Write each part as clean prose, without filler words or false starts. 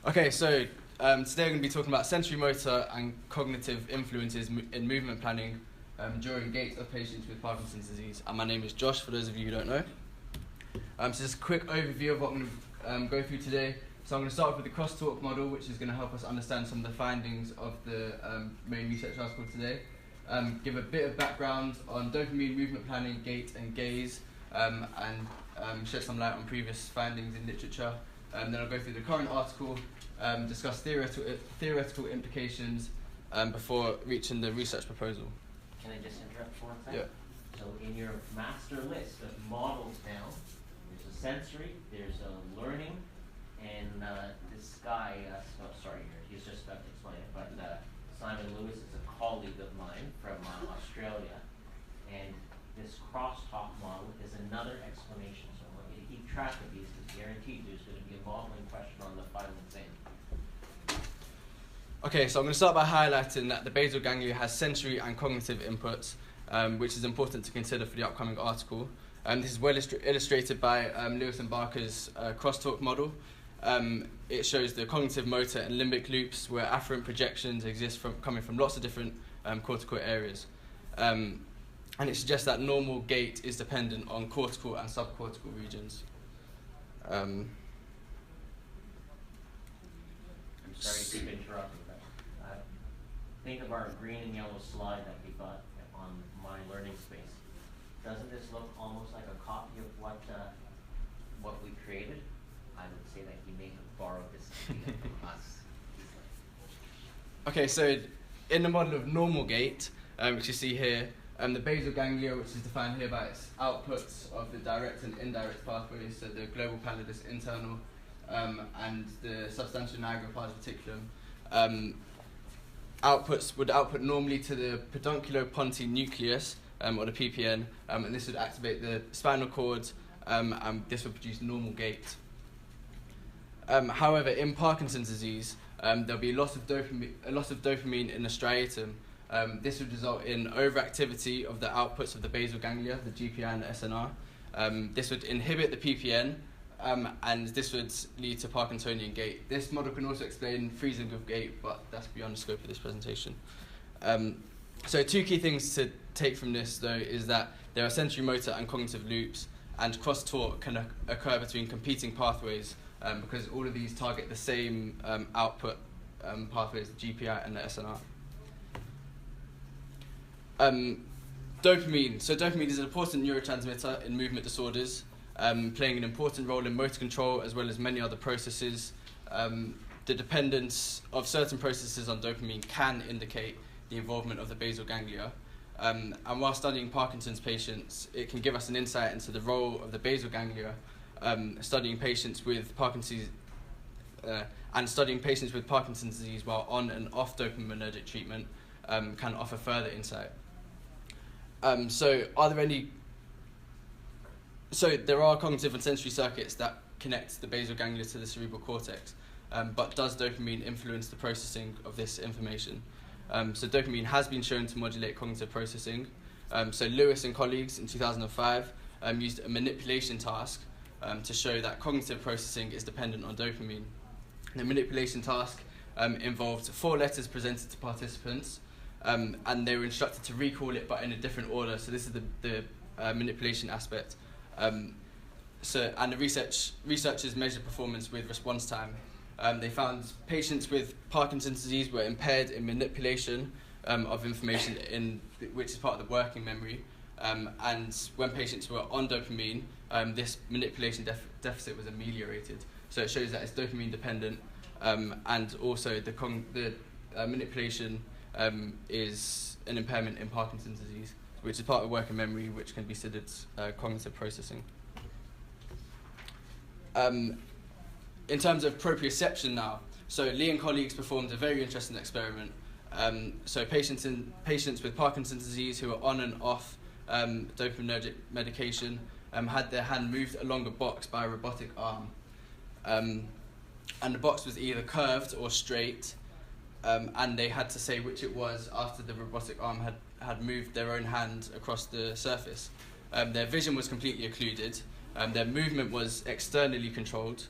Okay, so today I'm going to be talking about sensorimotor and cognitive influences in movement planning during gait of patients with Parkinson's disease. And my name is Josh, for those of you who don't know. So just a quick overview of what I'm going to go through today. So I'm going to start off with the crosstalk model, which is going to help us understand some of the findings of the main research article today. Give a bit of background on dopamine, movement planning, gait and gaze, and shed some light on previous findings in literature. Then I'll go through the current article, discuss theoretical implications before reaching the research proposal. Can I just interrupt for 1 second? Yeah. So in your master list of models now, there's a sensory, there's a learning, and this guy, he's just about to explain it, but Simon Lewis is a colleague of mine from Australia, and this crosstalk model is another explanation. So I want you to keep track of these, because guaranteed there's going to be a modeling question on the final exam. Okay, so I'm going to start by highlighting that the basal ganglia has sensory and cognitive inputs, which is important to consider for the upcoming article. This is well illustrated by Lewis and Barker's crosstalk model. It shows the cognitive, motor and limbic loops where afferent projections exist coming from lots of different cortical areas. And it suggests that normal gait is dependent on cortical and subcortical regions. I'm sorry to keep interrupting, but think of our green and yellow slide that we got on My Learning Space. Doesn't this look almost like a copy of what we created? I would say that he may have borrowed this idea from us. Okay, so in the model of normal gait, which you see here, the basal ganglia, which is defined here by its outputs of the direct and indirect pathways, so the global pallidus internal and the substantia nigra pars reticulum, would output normally to the pedunculopontine nucleus, or the PPN, and this would activate the spinal cord, and this would produce normal gait. However, in Parkinson's disease, there'll be a loss of dopamine in the striatum. This would result in overactivity of the outputs of the basal ganglia, the GPI and the SNR. This would inhibit the PPN, and this would lead to Parkinsonian gait. This model can also explain freezing of gait, but that's beyond the scope of this presentation. So two key things to take from this, though, is that there are sensorimotor and cognitive loops, and crosstalk can occur between competing pathways because all of these target the same output pathways, the GPI and the SNR. Dopamine. So dopamine is an important neurotransmitter in movement disorders, playing an important role in motor control as well as many other processes. The dependence of certain processes on dopamine can indicate the involvement of the basal ganglia. And while studying Parkinson's patients, it can give us an insight into the role of the basal ganglia. Studying patients with Parkinson's disease while on and off dopaminergic treatment can offer further insight. So there are cognitive and sensory circuits that connect the basal ganglia to the cerebral cortex, but does dopamine influence the processing of this information? So dopamine has been shown to modulate cognitive processing. So Lewis and colleagues in 2005 used a manipulation task to show that cognitive processing is dependent on dopamine. The manipulation task involved 4 letters presented to participants, and they were instructed to recall it but in a different order. So this is the manipulation aspect. And the researchers measured performance with response time. They found patients with Parkinson's disease were impaired in manipulation of information which is part of the working memory. And when patients were on dopamine, this manipulation deficit was ameliorated. So it shows that it's dopamine dependent, and also the manipulation is an impairment in Parkinson's disease, which is part of working memory, which can be considered cognitive processing. In terms of proprioception now, so Lee and colleagues performed a very interesting experiment. So patients with Parkinson's disease who are on and off dopaminergic medication had their hand moved along a box by a robotic arm. And the box was either curved or straight, and they had to say which it was after the robotic arm had moved their own hand across the surface. Their vision was completely occluded, their movement was externally controlled,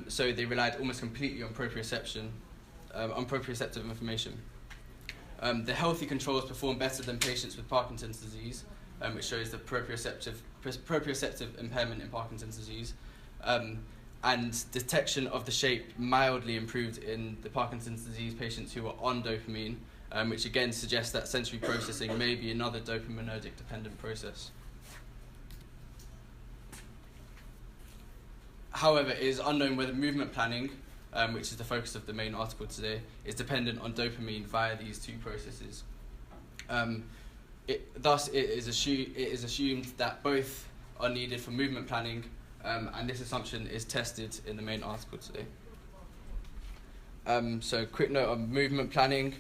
So they relied almost completely on proprioception, on proprioceptive information. The healthy controls performed better than patients with Parkinson's disease, which shows the proprioceptive impairment in Parkinson's disease. And detection of the shape mildly improved in the Parkinson's disease patients who were on dopamine, which again suggests that sensory processing may be another dopaminergic dependent process. However, it is unknown whether movement planning, which is the focus of the main article today, is dependent on dopamine via these two processes. Thus, it is assumed that both are needed for movement planning, and this assumption is tested in the main article today. So, quick note on movement planning.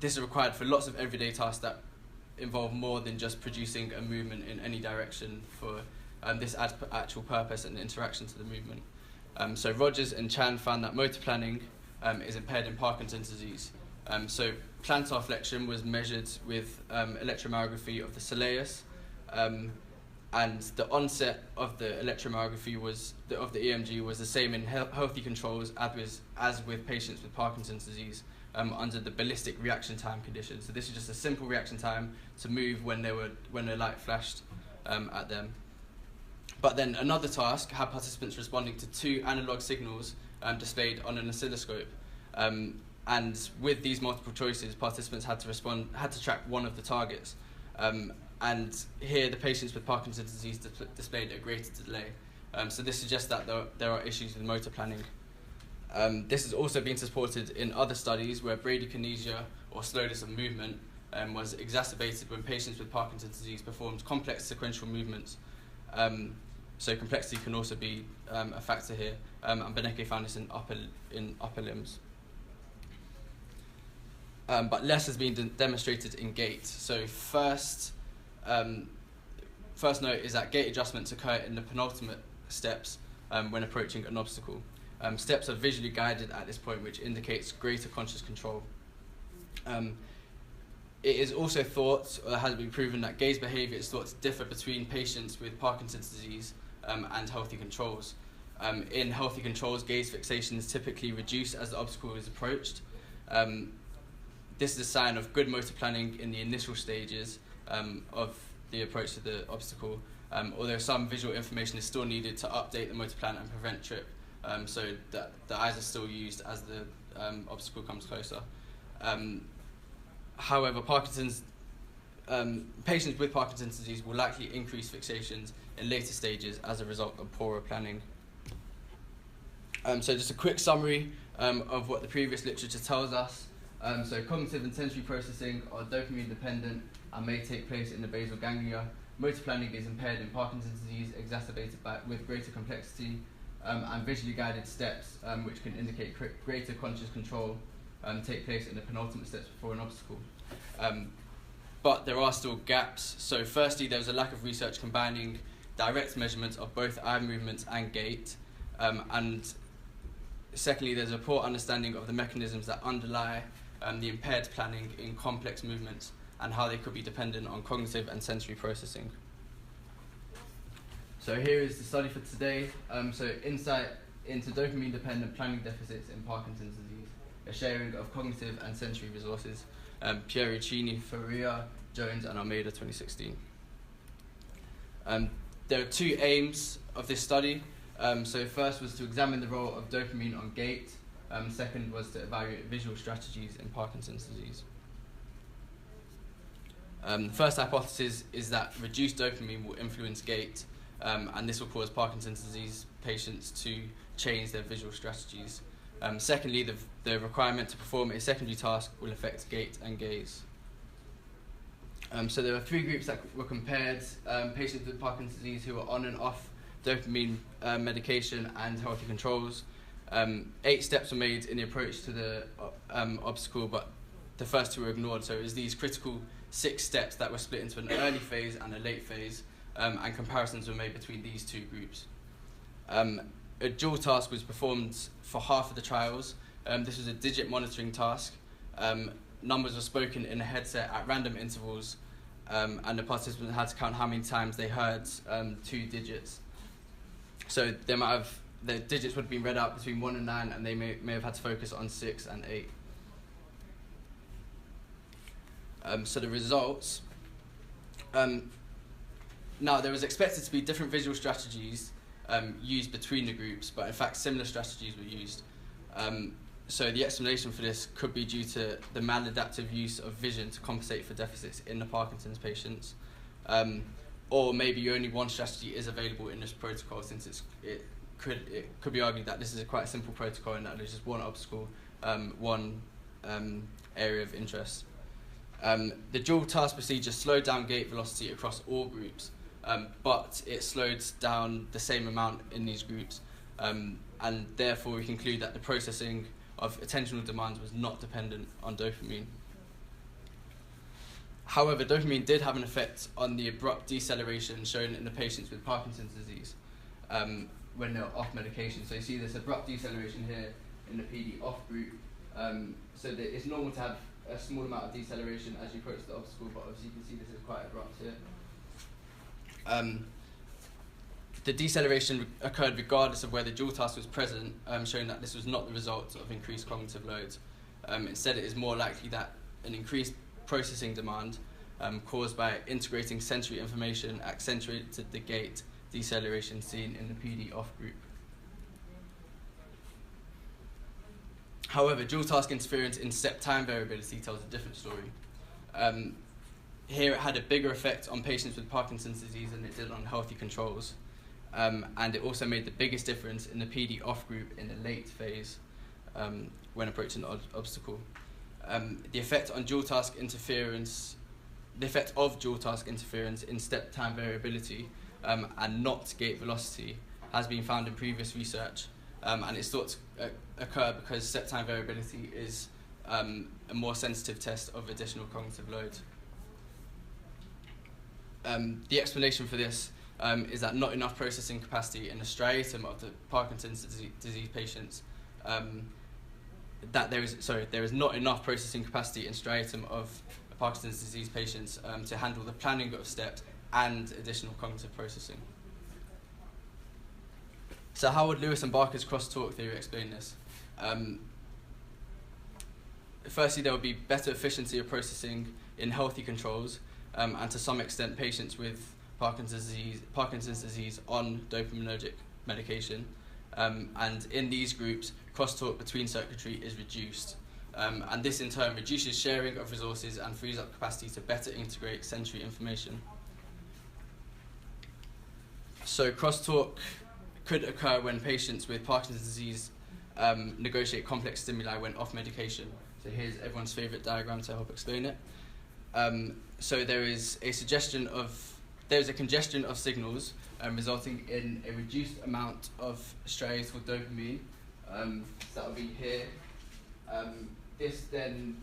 This is required for lots of everyday tasks that involve more than just producing a movement in any direction for this actual purpose and interaction to the movement. So Rogers and Chan found that motor planning is impaired in Parkinson's disease. So plantar flexion was measured with electromyography of the soleus, and the onset of the electromyography of the EMG was the same in healthy controls as with patients with Parkinson's disease under the ballistic reaction time condition. So this is just a simple reaction time to move when the light flashed at them. But then another task had participants responding to two analog signals displayed on an oscilloscope. And with these multiple choices, participants had to track one of the targets. And here the patients with Parkinson's disease displayed a greater delay. So this suggests that there are issues with motor planning. This has also been supported in other studies where bradykinesia, or slowness of movement, was exacerbated when patients with Parkinson's disease performed complex sequential movements. So complexity can also be a factor here, and Beneke found this in upper limbs. But less has been demonstrated in gait. So first note is that gait adjustments occur in the penultimate steps when approaching an obstacle. Steps are visually guided at this point, which indicates greater conscious control. It is also thought, or has been proven, that gaze behaviour is thought to differ between patients with Parkinson's disease and healthy controls. In healthy controls, gaze fixation is typically reduced as the obstacle is approached. This is a sign of good motor planning in the initial stages of the approach to the obstacle, although some visual information is still needed to update the motor plan and prevent trip, so that the eyes are still used as the obstacle comes closer. However, patients with Parkinson's disease will likely increase fixations in later stages as a result of poorer planning. So just a quick summary of what the previous literature tells us. So cognitive and sensory processing are dopamine dependent and may take place in the basal ganglia. Motor planning is impaired in Parkinson's disease, exacerbated with greater complexity, and visually guided steps, which can indicate greater conscious control, take place in the penultimate steps before an obstacle. But there are still gaps. So firstly, there was a lack of research combining direct measurements of both eye movements and gait. And secondly, there's a poor understanding of the mechanisms that underlie the impaired planning in complex movements and how they could be dependent on cognitive and sensory processing. So here is the study for today. So insight into dopamine-dependent planning deficits in Parkinson's disease, a sharing of cognitive and sensory resources. Pieruccini, Faria, Jones, and Almeida, 2016. There are two aims of this study. So first was to examine the role of dopamine on gait. Second was to evaluate visual strategies in Parkinson's disease. The first hypothesis is that reduced dopamine will influence gait, and this will cause Parkinson's disease patients to change their visual strategies. Secondly, the requirement to perform a secondary task will affect gait and gaze. So there were three groups that were compared: patients with Parkinson's disease who were on and off dopamine medication and healthy controls. 8 steps were made in the approach to the obstacle, but the first 2 were ignored. So it was these critical 6 steps that were split into an early phase and a late phase, and comparisons were made between these 2 groups. A dual task was performed for half of the trials. This was a digit monitoring task. Numbers were spoken in a headset at random intervals, and the participants had to count how many times they heard 2 digits. So they might have the digits would have been read out between 1 and 9, and they may have had to focus on 6 and 8. So the results. Now, there was expected to be different visual strategies used between the groups, but in fact similar strategies were used. So the explanation for this could be due to the maladaptive use of vision to compensate for deficits in the Parkinson's patients. Or maybe only one strategy is available in this protocol, since it could be argued that this is quite a simple protocol and that there's just one obstacle, one area of interest. The dual task procedure slowed down gait velocity across all groups, but it slowed down the same amount in these groups, and therefore we conclude that the processing of attentional demands was not dependent on dopamine. However, dopamine did have an effect on the abrupt deceleration shown in the patients with Parkinson's disease when they're off medication. So you see this abrupt deceleration here in the PD off group. So that it's normal to have a small amount of deceleration as you approach the obstacle, but obviously you can see this is quite abrupt here. The deceleration occurred regardless of whether dual task was present, showing that this was not the result of increased cognitive loads. Instead, it is more likely that an increased processing demand caused by integrating sensory information accentuated the gait deceleration seen in the PD off group. However, dual task interference in step time variability tells a different story. Here it had a bigger effect on patients with Parkinson's disease than it did on healthy controls. And it also made the biggest difference in the PD off group in the late phase when approaching the obstacle. The effect of dual task interference in step time variability and not gait velocity has been found in previous research, and it's thought to occur because step time variability is a more sensitive test of additional cognitive load. The explanation for this is that not enough processing capacity in the striatum of the Parkinson's disease patients. There is not enough processing capacity in striatum of Parkinson's disease patients to handle the planning of steps and additional cognitive processing. So how would Lewis and Barker's crosstalk theory explain this? Firstly, there would be better efficiency of processing in healthy controls, and to some extent patients with Parkinson's disease on dopaminergic medication. And in these groups, crosstalk between circuitry is reduced. And this in turn reduces sharing of resources and frees up capacity to better integrate sensory information. So crosstalk could occur when patients with Parkinson's disease negotiate complex stimuli when off medication. So here's everyone's favourite diagram to help explain it. So there is a congestion of signals resulting in a reduced amount of striatal dopamine. So that will be here. This then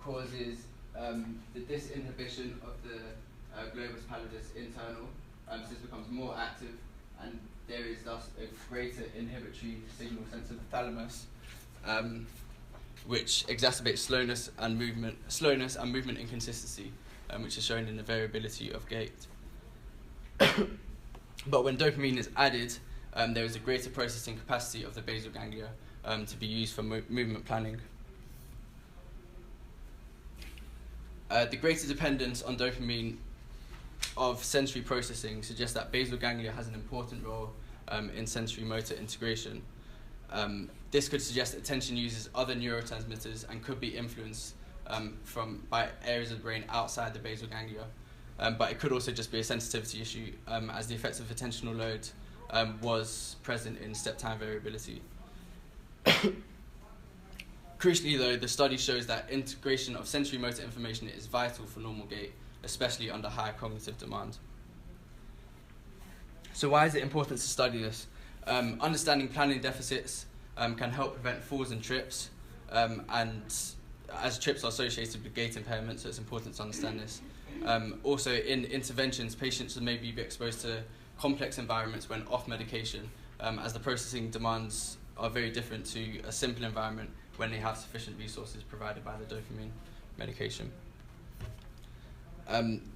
causes the disinhibition of the globus pallidus internal. So this becomes more active, and there is thus a greater inhibitory signal sent to the thalamus, which exacerbates slowness and movement inconsistency, which is shown in the variability of gait. But when dopamine is added, there is a greater processing capacity of the basal ganglia to be used for movement planning. The greater dependence on dopamine of sensory processing suggests that basal ganglia has an important role in sensorimotor integration. This could suggest that attention uses other neurotransmitters and could be influenced by areas of the brain outside the basal ganglia. But it could also just be a sensitivity issue, as the effects of attentional load was present in step time variability. Crucially though, the study shows that integration of sensorimotor information is vital for normal gait, especially under high cognitive demand. So why is it important to study this? Understanding planning deficits can help prevent falls and trips, and as trips are associated with gait impairment, so it's important to understand this. Also, in interventions, patients may be exposed to complex environments when off medication, as the processing demands are very different to a simple environment when they have sufficient resources provided by the dopamine medication.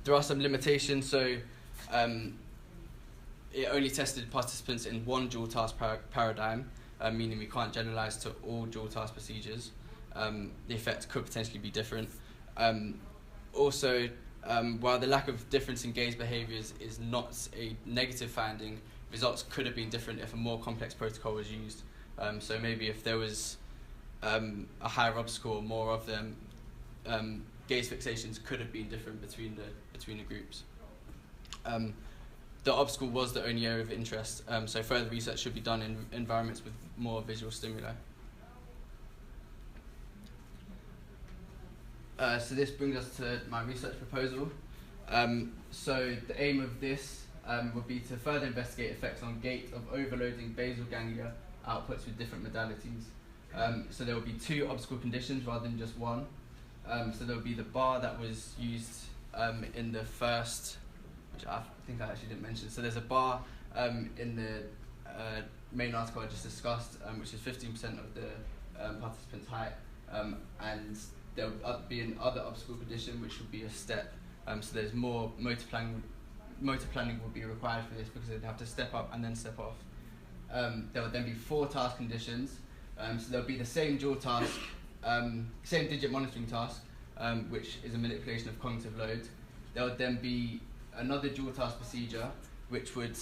There are some limitations. So it only tested participants in one dual task paradigm, meaning we can't generalize to all dual task procedures. The effect could potentially be different. Also, while the lack of difference in gaze behaviours is not a negative finding, results could have been different if a more complex protocol was used. So maybe if there was a higher obstacle or more of them, gaze fixations could have been different between the groups. The obstacle was the only area of interest, so further research should be done in environments with more visual stimuli. So this brings us to my research proposal. So the aim of this would be to further investigate effects on gait of overloading basal ganglia outputs with different modalities. So there will be 2 obstacle conditions rather than just one. So there will be the bar that was used in the first, which I think I actually didn't mention. So there's a bar in the main article I just discussed, which is 15% of the participant's height, and there will be another obstacle condition, which would be a step. So there's more motor planning will be required for this because they'd have to step up and then step off. There will then be 4 task conditions. So there'll be the same dual task, same digit monitoring task, which is a manipulation of cognitive load. There would then be another dual task procedure, which would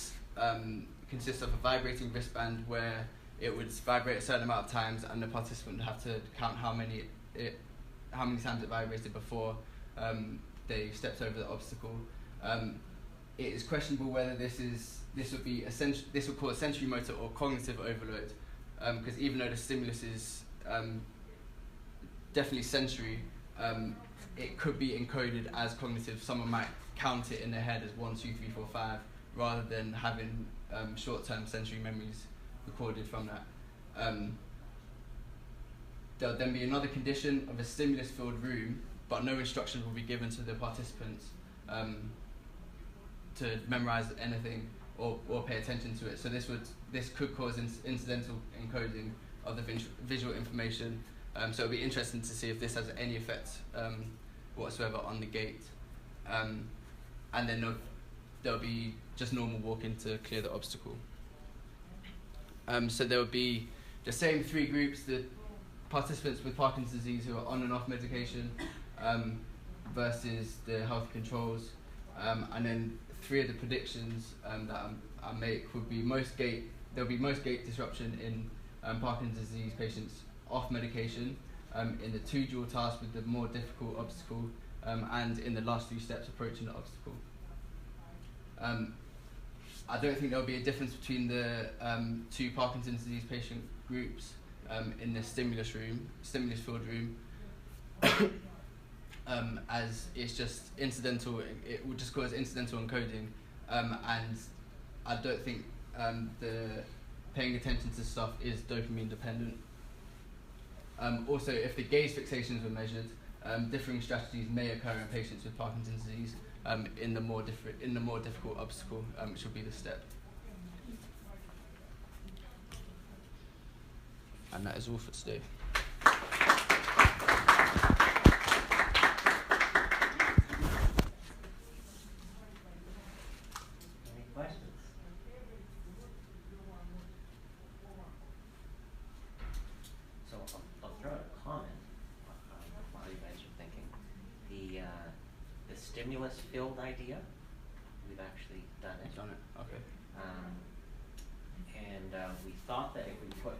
consist of a vibrating wristband where it would vibrate a certain amount of times, and the participant would have to count how many times it vibrated before they stepped over the obstacle. It is questionable whether this will cause sensorimotor or cognitive overload, because even though the stimulus is definitely sensory, it could be encoded as cognitive. Someone might count it in their head as 1, 2, 3, 4, 5, rather than having short-term sensory memories recorded from that. There'll then be another condition of a stimulus-filled room, but no instructions will be given to the participants to memorize anything or pay attention to it. So this could cause incidental encoding of the visual information. So it'll be interesting to see if this has any effect whatsoever on the gait. And then there'll be just normal walking to clear the obstacle. So there will be the same 3 groups: the participants with Parkinson's disease who are on and off medication versus the healthy controls. And then 3 of the predictions that I make would be there'll be most gait disruption in Parkinson's disease patients off medication, in the 2 dual tasks with the more difficult obstacle, and in the last 3 steps approaching the obstacle. I don't think there'll be a difference between the 2 Parkinson's disease patient groups in the stimulus-filled room, as it's just incidental. It will just cause incidental encoding, and I don't think the paying attention to stuff is dopamine dependent. Also, if the gaze fixations were measured, differing strategies may occur in patients with Parkinson's disease in the more difficult obstacle, which will be the step. And that is all for today. Any questions? So I'll throw out a comment while you guys are thinking. The stimulus filled idea, we've actually done it. Okay. And we thought that if we put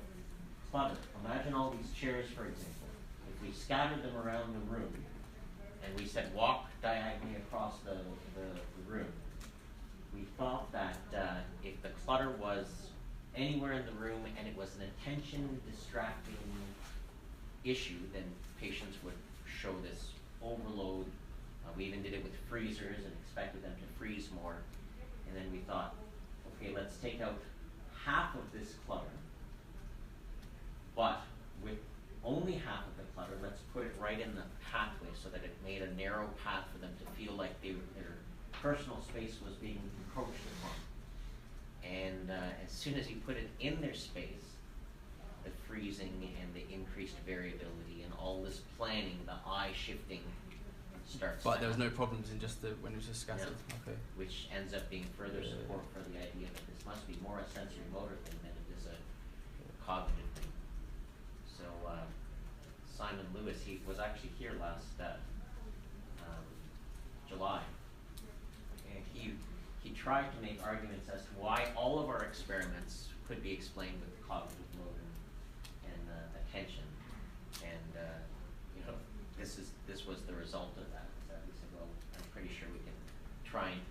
clutter, imagine all these chairs, for example, if we scattered them around the room and we said walk diagonally across the room, we thought that if the clutter was anywhere in the room and it was an attention distracting issue, then patients would show this overload. We even did it with freezers and expected them to freeze more. And then we thought, okay, let's take out half of this clutter, but with only half of the clutter, let's put it right in the pathway so that it made a narrow path for them to feel like their personal space was being encroached upon. And as soon as you put it in their space, the freezing and the increased variability and all this planning, the eye shifting starts. But there was no problems in just when it was just scattered. No. Okay. Which ends up being further support for the idea that this must be more a sensory motor thing than it is a cognitive thing. So Simon Lewis, he was actually here last July, and he tried to make arguments as to why all of our experiments could be explained with cognitive load and attention, and you know, this was the result of that. So we said, well, I'm pretty sure we can try and